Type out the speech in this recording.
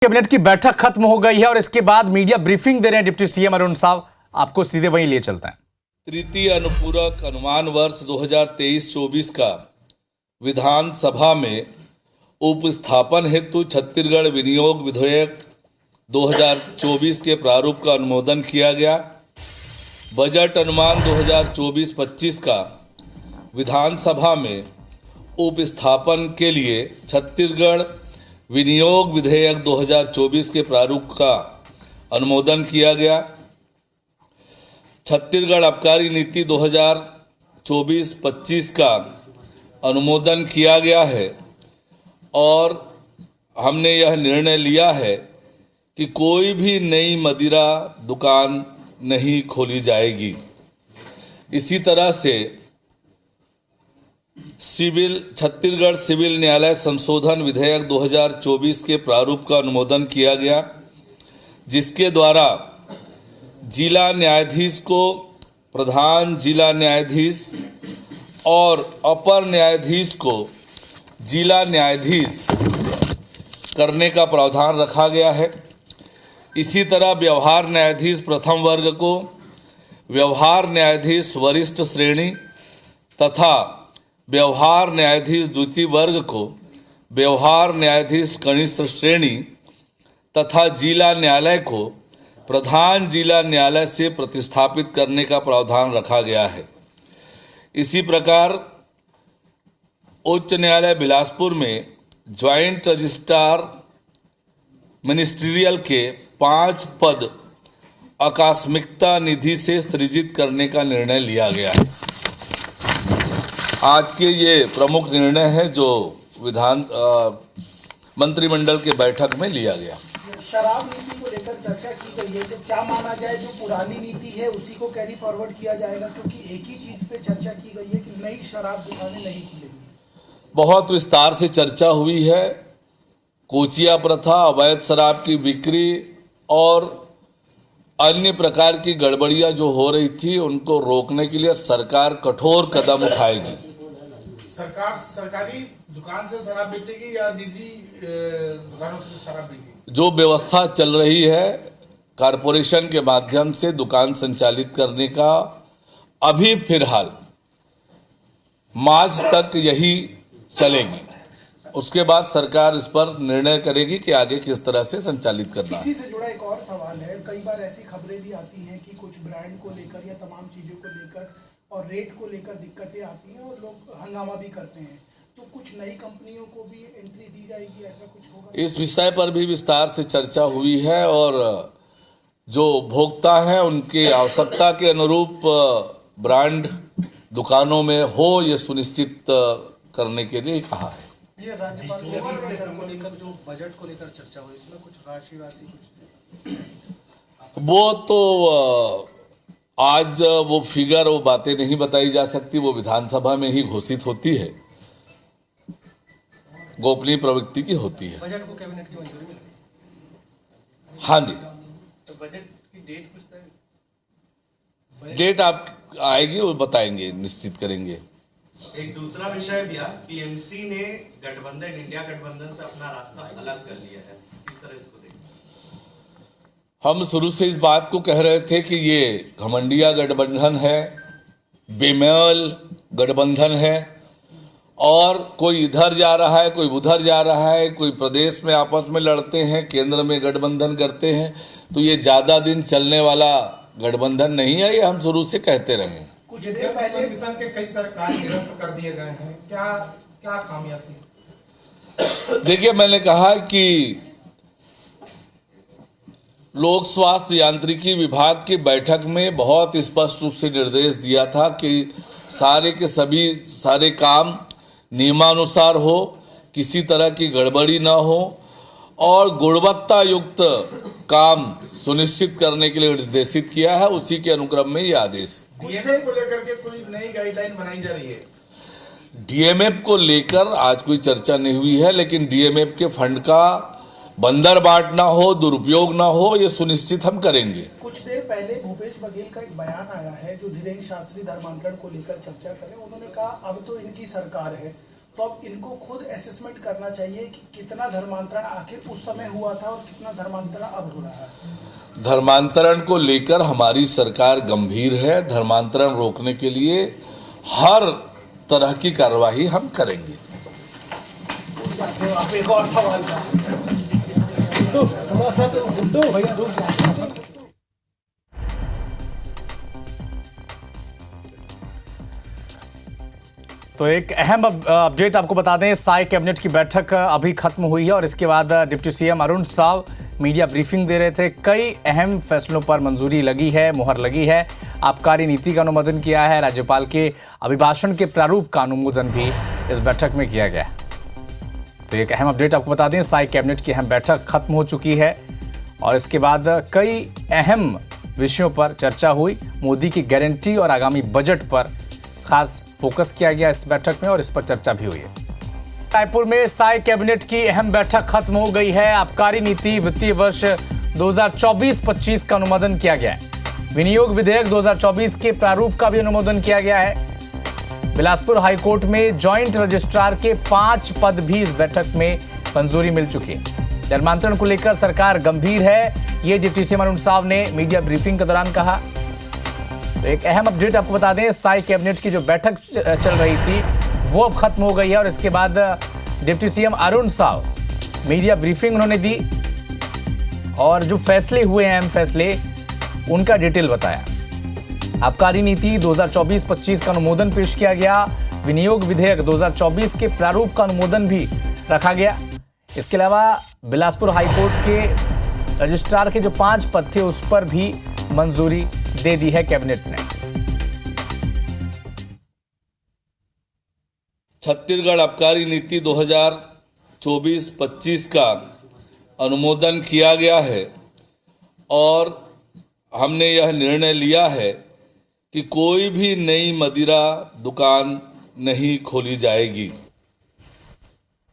Cabinet की बैठक खत्म हो गई है और इसके बाद मीडिया ब्रीफिंग दे रहे हैं डिप्टी सीएम अरुण साहब। आपको सीधे वहीं ले चलते हैं। तृतीय अनुपूरक अनुमान वर्ष 2023-24 का विधानसभा में उपस्थापन हेतु छत्तीसगढ़ विनियोग विधेयक 2024 के प्रारूप का अनुमोदन किया गया। बजट अनुमान 2024-25 का विधानसभा में उपस्थापन के लिए छत्तीसगढ़ विनियोग विधेयक 2024 के प्रारूप का अनुमोदन किया गया। छत्तीसगढ़ आबकारी नीति 2024-25 का अनुमोदन किया गया है और हमने यह निर्णय लिया है कि कोई भी नई मदिरा दुकान नहीं खोली जाएगी। इसी तरह से छत्तीसगढ़ सिविल न्यायालय संशोधन विधेयक 2024 के प्रारूप का अनुमोदन किया गया, जिसके द्वारा जिला न्यायाधीश को प्रधान जिला न्यायाधीश और अपर न्यायाधीश को जिला न्यायाधीश करने का प्रावधान रखा गया है। इसी तरह व्यवहार न्यायाधीश प्रथम वर्ग को व्यवहार न्यायाधीश वरिष्ठ श्रेणी तथा व्यवहार न्यायाधीश द्वितीय वर्ग को व्यवहार न्यायाधीश कनिष्ठ श्रेणी तथा जिला न्यायालय को प्रधान जिला न्यायालय से प्रतिस्थापित करने का प्रावधान रखा गया है। इसी प्रकार उच्च न्यायालय बिलासपुर में ज्वाइंट रजिस्ट्रार मिनिस्ट्रियल के 5 पद आकस्मिकता निधि से सृजित करने का निर्णय लिया गया है। आज के ये प्रमुख निर्णय है जो मंत्रिमंडल के बैठक में लिया गया। शराब नीति को लेकर चर्चा की गई है, तो क्या माना जाए जो पुरानी नीति है उसी को कैरी फॉरवर्ड किया जाएगा, क्योंकि एक ही चीज पे चर्चा की गई है कि नई शराब दुकानें नहीं खुलेंगी। बहुत विस्तार से चर्चा हुई है। कोचिया प्रथा, अवैध शराब की बिक्री और अन्य प्रकार की गड़बड़ियां जो हो रही थी उनको रोकने के लिए सरकार कठोर कदम उठाएगी। सरकार सरकारी दुकान से शराब बेचेगी या निजी दुकानों से शराब बेचेगी? जो व्यवस्था चल रही है कारपोरेशन के माध्यम से दुकान संचालित करने का, अभी फिलहाल मार्च तक यही चलेगी। उसके बाद सरकार इस पर निर्णय करेगी कि आगे किस तरह से संचालित करना है। इसी से जुड़ा एक और सवाल है, कई बार ऐसी खबरें भी आती हैं कि कुछ ब्रांड को लेकर या तमाम चीजों को लेकर और रेट को लेकर दिक्कतें आती हैं और लोग हंगामा भी करते हैं, तो कुछ नई कंपनियों को भी एंट्री दी जाएगी, ऐसा कुछ होगा? इस विषय पर भी विस्तार से चर्चा हुई है और जो उपभोक्ता हैं उनकी आवश्यकता के अनुरूप ब्रांड दुकानों में हो ये सुनिश्चित करने के लिए कहा है। ये राज्यपाल को लेकर जो बजट को लेकर चर्चा हुई, इसमें कुछ राशि वो तो आज वो फिगर वो बातें नहीं बताई जा सकती, वो विधानसभा में ही घोषित होती है, गोपनीय प्रवृत्ति की होती है। बजट को कैबिनेट की मंजूरी मिली? हाँ जी। तो बजट की डेट कुछ डेट आप आएगी वो बताएंगे, निश्चित करेंगे। एक दूसरा विषय भी है, पीएमसी ने गठबंधन इंडिया गठबंधन से अपना रास्ता अलग कर लिया है, किस तरह इसको देखते? हम शुरू से इस बात को कह रहे थे कि ये घमंडिया गठबंधन है, बेमेल गठबंधन है और कोई इधर जा रहा है, कोई उधर जा रहा है, कोई प्रदेश में आपस में लड़ते हैं, केंद्र में गठबंधन करते हैं, तो ये ज्यादा दिन चलने वाला गठबंधन नहीं है, ये हम शुरू से कहते रहे हैं। कुछ देर पहले किसान के कई सरकार निरस्त कर दिए गए हैं, क्या खामियां थी? देखिए, मैंने कहा कि लोक स्वास्थ्य यांत्रिकी विभाग की बैठक में बहुत स्पष्ट रूप से निर्देश दिया था कि सारे के सारे काम नियमानुसार हो, किसी तरह की गड़बड़ी ना हो और गुणवत्ता युक्त काम सुनिश्चित करने के लिए निर्देशित किया है। उसी के अनुक्रम में ये आदेश। डीएमएफ को लेकर के कोई नई गाइडलाइन बनाई जा रही है? डीएमएफ को लेकर आज कोई चर्चा नहीं हुई है, लेकिन डीएमएफ के फंड का बंदर बाट ना हो, दुरुपयोग ना हो, ये सुनिश्चित हम करेंगे। कुछ देर पहले भूपेश बघेल का एक बयान आया है जो धीरेन्द्र शास्त्री धर्मांतरण को लेकर चर्चा करें। उन्होंने कहा अब तो इनकी सरकार है तो अब इनको खुद असेसमेंट करना चाहिए कि कितना धर्मांतरण आखिर उस समय हुआ था और कितना धर्मांतरण अब हो रहा है। धर्मांतरण को लेकर हमारी सरकार गंभीर है। धर्मांतरण रोकने के लिए हर तरह की कार्रवाई हम करेंगे। आप एक और सवाल का थोड़ा सा तो भैया रुक जाए। तो एक अहम अपडेट आपको बता दें, साई कैबिनेट की बैठक अभी खत्म हुई है और इसके बाद deputy CM Arun Sao media briefing दे रहे थे। कई अहम फैसलों पर मंजूरी लगी है, मुहर लगी है। आबकारी नीति का अनुमोदन किया है, राज्यपाल के अभिभाषण के प्रारूप का अनुमोदन भी इस बैठक में किया गया। तो एक अहम अपडेट आपको बता दें, साई कैबिनेट की अहम बैठक खत्म हो चुकी है और इसके बाद कई अहम विषयों पर चर्चा हुई। मोदी की गारंटी और आगामी बजट पर खास फोकस किया गया इस बैठक में और इस पर चर्चा भी हुई है। रायपुर में साई कैबिनेट की अहम बैठक खत्म हो गई है। आबकारी नीति वित्तीय वर्ष 2024-25 का अनुमोदन किया गया है। विनियोग विधेयक 2024 के प्रारूप का भी अनुमोदन किया गया है। बिलासपुर हाईकोर्ट में जॉइंट रजिस्ट्रार के 5 पद भी इस बैठक में मंजूरी मिल चुकी है। धर्मांतरण को लेकर सरकार गंभीर है, ये डिप्टी सीएम अरुण साव ने मीडिया ब्रीफिंग के दौरान कहा। तो एक अहम अपडेट आपको बता दें, साई कैबिनेट की जो बैठक चल रही थी वो अब खत्म हो गई है और इसके बाद deputy CM Arun Sao media briefing उन्होंने दी और जो फैसले हुए हैं, अहम फैसले, उनका डिटेल बताया। आबकारी नीति 2024-25 का अनुमोदन पेश किया गया। विनियोग विधेयक 2024 के प्रारूप का अनुमोदन भी रखा गया। इसके अलावा बिलासपुर हाईकोर्ट के रजिस्ट्रार के जो 5 पद थे उस पर भी मंजूरी दे दी है कैबिनेट ने। छत्तीसगढ़ आबकारी नीति 2024-25 का अनुमोदन किया गया है और हमने यह निर्णय लिया है कि कोई भी नई मदिरा दुकान नहीं खोली जाएगी।